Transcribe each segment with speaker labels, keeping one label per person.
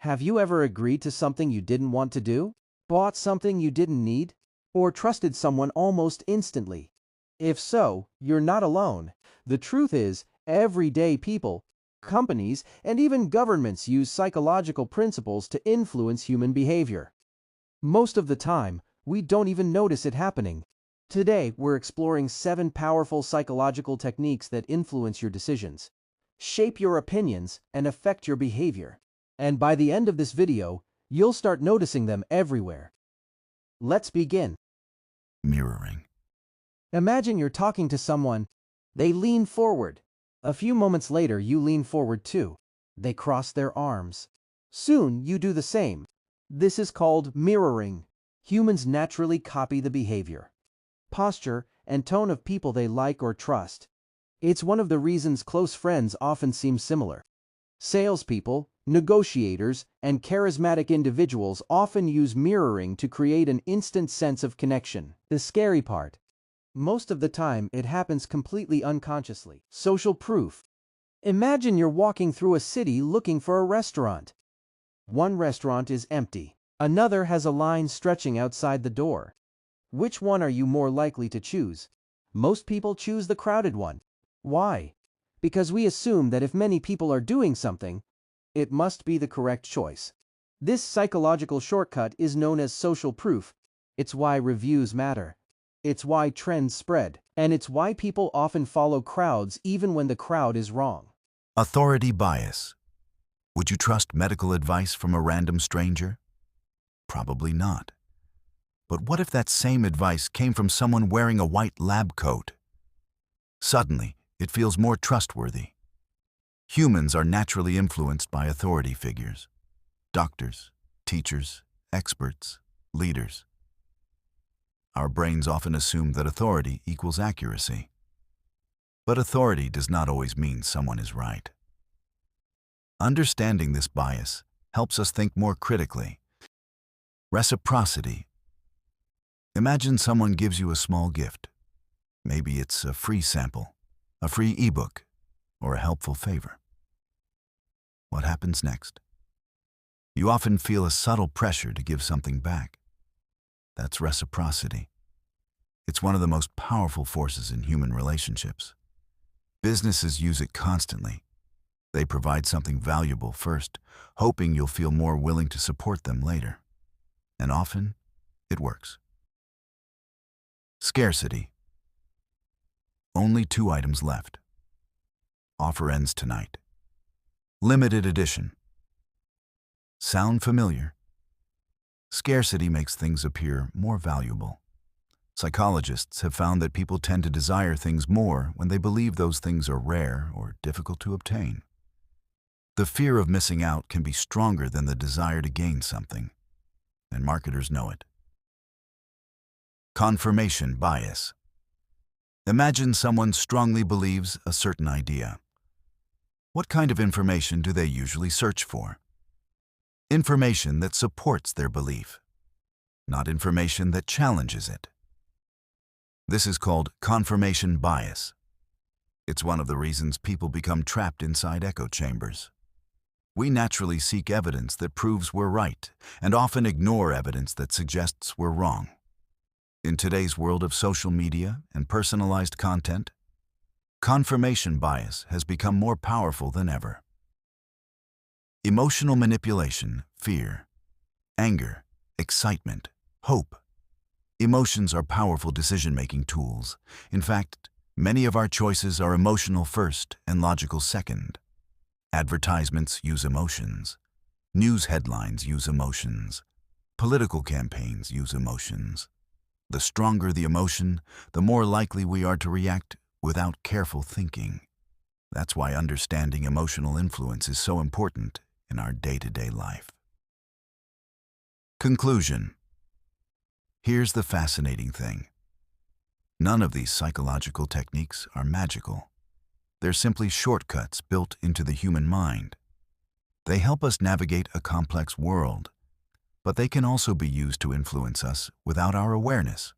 Speaker 1: Have you ever agreed to something you didn't want to do? Bought something you didn't need? Or trusted someone almost instantly? If so, you're not alone. The truth is, everyday people, companies, and even governments use psychological principles to influence human behavior. Most of the time, we don't even notice it happening. Today, we're exploring 7 powerful psychological techniques that influence your decisions, shape your opinions, and affect your behavior. And by the end of this video, you'll start noticing them everywhere. Let's begin.
Speaker 2: Mirroring.
Speaker 1: Imagine you're talking to someone. They lean forward. A few moments later, you lean forward too. They cross their arms. Soon, you do the same. This is called mirroring. Humans naturally copy the behavior, posture, and tone of people they like or trust. It's one of the reasons close friends often seem similar. Salespeople, negotiators, and charismatic individuals often use mirroring to create an instant sense of connection. The scary part: most of the time, it happens completely unconsciously. Social proof. Imagine you're walking through a city looking for a restaurant. One restaurant is empty. Another has a line stretching outside the door. Which one are you more likely to choose? Most people choose the crowded one. Why? Because we assume that if many people are doing something, it must be the correct choice. This psychological shortcut is known as social proof. It's why reviews matter. It's why trends spread. And it's why people often follow crowds even when the crowd is wrong.
Speaker 2: Authority bias. Would you trust medical advice from a random stranger? Probably not. But what if that same advice came from someone wearing a white lab coat? Suddenly, it feels more trustworthy. Humans are naturally influenced by authority figures: doctors, teachers, experts, leaders. Our brains often assume that authority equals accuracy. But authority does not always mean someone is right. Understanding this bias helps us think more critically. Reciprocity. Imagine someone gives you a small gift. Maybe it's a free sample, a free ebook, or a helpful favor. What happens next? You often feel a subtle pressure to give something back. That's reciprocity. It's one of the most powerful forces in human relationships. Businesses use it constantly. They provide something valuable first, hoping you'll feel more willing to support them later. And often, it works. Scarcity. Only 2 items left. Offer ends tonight. Limited edition. Sound familiar? Scarcity makes things appear more valuable. Psychologists have found that people tend to desire things more when they believe those things are rare or difficult to obtain. The fear of missing out can be stronger than the desire to gain something, and marketers know it. Confirmation bias. Imagine someone strongly believes a certain idea. What kind of information do they usually search for? Information that supports their belief, not information that challenges it. This is called confirmation bias. It's one of the reasons people become trapped inside echo chambers. We naturally seek evidence that proves we're right, and often ignore evidence that suggests we're wrong. In today's world of social media and personalized content, confirmation bias has become more powerful than ever. Emotional manipulation, fear, anger, excitement, hope. Emotions are powerful decision-making tools. In fact, many of our choices are emotional first and logical second. Advertisements use emotions. News headlines use emotions. Political campaigns use emotions. The stronger the emotion, the more likely we are to react without careful thinking. That's why understanding emotional influence is so important in our day-to-day life. Conclusion. Here's the fascinating thing. None of these psychological techniques are magical. They're simply shortcuts built into the human mind. They help us navigate a complex world, but they can also be used to influence us without our awareness.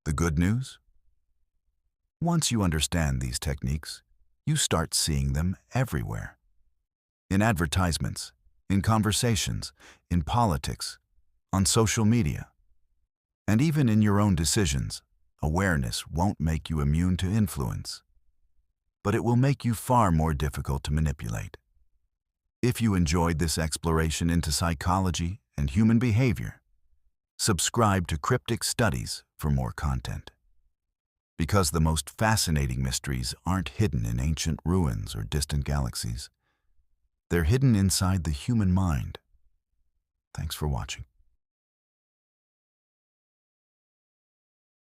Speaker 2: The good news? Once you understand these techniques, you start seeing them everywhere. In advertisements, in conversations, in politics, on social media, and even in your own decisions. Awareness won't make you immune to influence, but it will make you far more difficult to manipulate. If you enjoyed this exploration into psychology and human behavior, subscribe to Cryptic Studies for more content. Because the most fascinating mysteries aren't hidden in ancient ruins or distant galaxies. They're hidden inside the human mind. Thanks for watching.